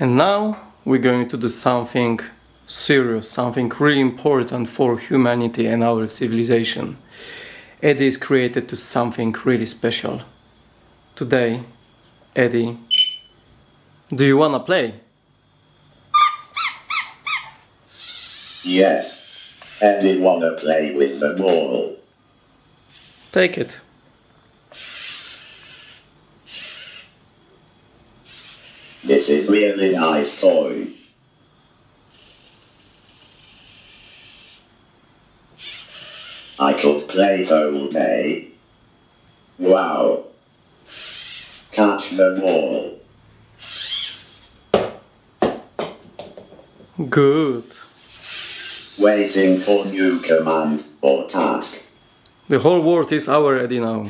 And now we're going to do something serious, something really important for humanity and our civilization. Eddie is created to something really special. Today, Eddie, do you wanna play? Yes. Eddie wanna play with the ball. Take it. This is really nice toy. I could play whole day. Wow. Catch the ball. Good. Waiting for new command or task. The whole world is our Eddie now.